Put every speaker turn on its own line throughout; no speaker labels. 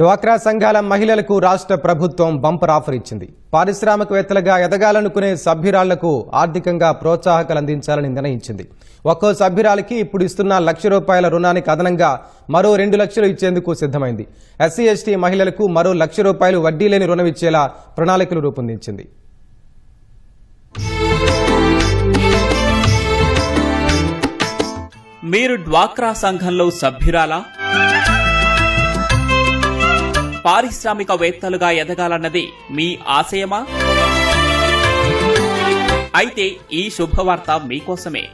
డ్వాక్రా సంఘాల మహిళలకు రాష్ట్ర ప్రభుత్వం బంపర్ ఆఫర్ ఇచ్చింది. పారిశ్రామికవేత్తలుగా ఎదగాలనుకునే సభ్యురాళ్లకు ఆర్థికంగా ప్రోత్సాహకాలు అందించాలని నిర్ణయించింది. ఒక్కో సభ్యురాలికి ఇప్పుడు ఇస్తున్న ₹1,00,000 రుణానికి అదనంగా మరో 2 లక్షలు ఇచ్చేందుకు సిద్ధమైంది. ఎస్సీ ఎస్టీ మహిళలకు మరో ₹1,00,000 వడ్డీ లేని రుణం ఇచ్చేలా ప్రణాళికలు రూపొందించింది.
మీరు డ్వాక్రా సంఘంలో సభ్యురాలా? పారిశ్రామికవేత్తలుగా ఎదగాలన్నది మీ ఆశయమా? అయితే ఈ శుభవార్త మీకోసమే.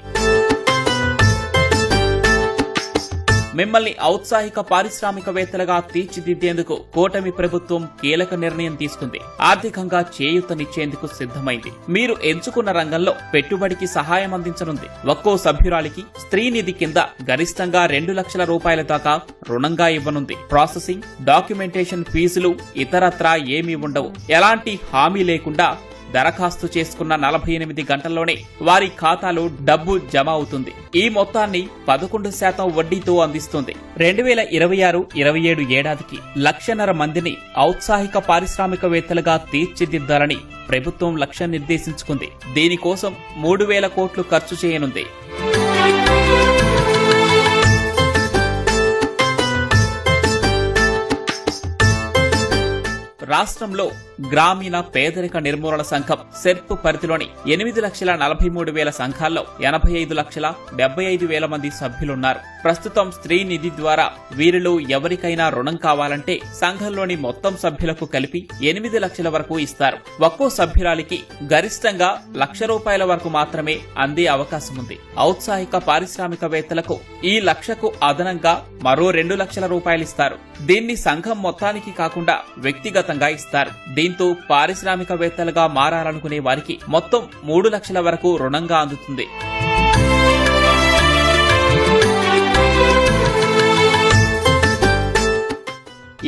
మిమ్మల్ని ఔత్సాహిక పారిశ్రామికవేత్తలుగా తీర్చిదిద్దేందుకు కూటమి ప్రభుత్వం కీలక నిర్ణయం తీసుకుంది. ఆర్థికంగా చేయూతనిచ్చేందుకు సిద్ధమైంది. మీరు ఎంచుకున్న రంగంలో పెట్టుబడికి సహాయం అందించనుంది. ఒక్కో సభ్యురాలికి స్త్రీ నిధి కింద గరిష్టంగా ₹2 లక్షల దాకా రుణంగా ఇవ్వనుంది. ప్రాసెసింగ్, డాక్యుమెంటేషన్ ఫీజులు ఇతరత్రా ఏమీ ఉండవు. ఎలాంటి హామీ లేకుండా దరఖాస్తు చేసుకున్న 48 గంటల్లోనే వారి ఖాతాలో డబ్బు జమ అవుతుంది. ఈ మొత్తాన్ని 11% వడ్డీతో అందిస్తుంది. 2026-27 ఏడాదికి 1,50,000 మందిని ఔత్సాహిక పారిశ్రామికవేత్తలుగా తీర్చిదిద్దాలని ప్రభుత్వం లక్ష్యం నిర్దేశించుకుంది. దీనికోసం 3,000 కోట్లు ఖర్చు చేయనుంది. రాష్ట్రంలో గ్రామీణ పేదరిక నిర్మూలన సంఘం సెర్ప్ పరిధిలోని 8,43,000 సంఘాల్లో 85,75,000 మంది సభ్యులున్నారు. ప్రస్తుతం స్త్రీ నిధి ద్వారా వీరిలో ఎవరికైనా రుణం కావాలంటే సంఘంలోని మొత్తం సభ్యులకు కలిపి 8 లక్షల వరకు ఇస్తారు. ఒక్కో సభ్యురాలికి గరిష్టంగా ₹1,00,000 వరకు మాత్రమే అందే అవకాశం ఉంది. ఔత్సాహిక పారిశ్రామికవేత్తలకు ఈ 1,00,000కు అదనంగా మరో ₹2 లక్షల ఇస్తారు. దీన్ని సంఘం మొత్తానికి కాకుండా వ్యక్తిగతంగా ఇస్తారు. దీంతో పారిశ్రామికవేత్తలుగా మారాలనుకునే వారికి మొత్తం 3 లక్షల వరకు రుణంగా అందుతుంది.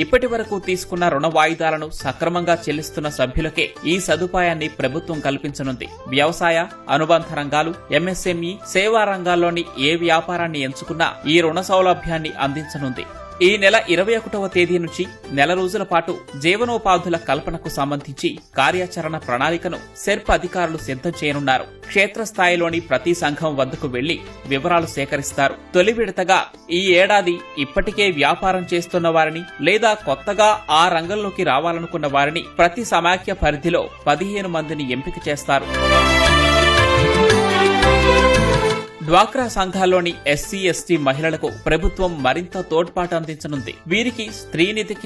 ఇప్పటి వరకు తీసుకున్న రుణ వాయిదాలను సక్రమంగా చెల్లిస్తున్న సభ్యులకే ఈ సదుపాయాన్ని ప్రభుత్వం కల్పించనుంది. వ్యవసాయ, అనుబంధ రంగాలు, ఎంఎస్ఎంఈ, సేవా రంగాల్లోని ఏ వ్యాపారాన్ని ఎంచుకున్నా ఈ రుణ సౌలభ్యాన్ని అందించనుంది. ఈ నెల 21వ తేదీ నుంచి నెల రోజుల పాటు జీవనోపాధుల కల్పనకు సంబంధించి కార్యాచరణ ప్రణాళికను సెర్ప్ అధికారులు సిద్ధం చేయనున్నారు. క్షేత్రస్థాయిలోని ప్రతి సంఘం వద్దకు వెళ్లి వివరాలు సేకరిస్తారు. తొలి విడతగా ఈ ఏడాది ఇప్పటికే వ్యాపారం చేస్తున్న వారిని లేదా కొత్తగా ఆ రంగంలోకి రావాలనుకున్న వారిని ప్రతి సమాఖ్య పరిధిలో 15 మందిని ఎంపిక చేస్తారు. డ్వాక్రా సంఘాల్లోని ఎస్సీ ఎస్టీ మహిళలకు ప్రభుత్వం మరింత తోడ్పాటు అందించనుంది. వీరికి స్త్రీ నిధికి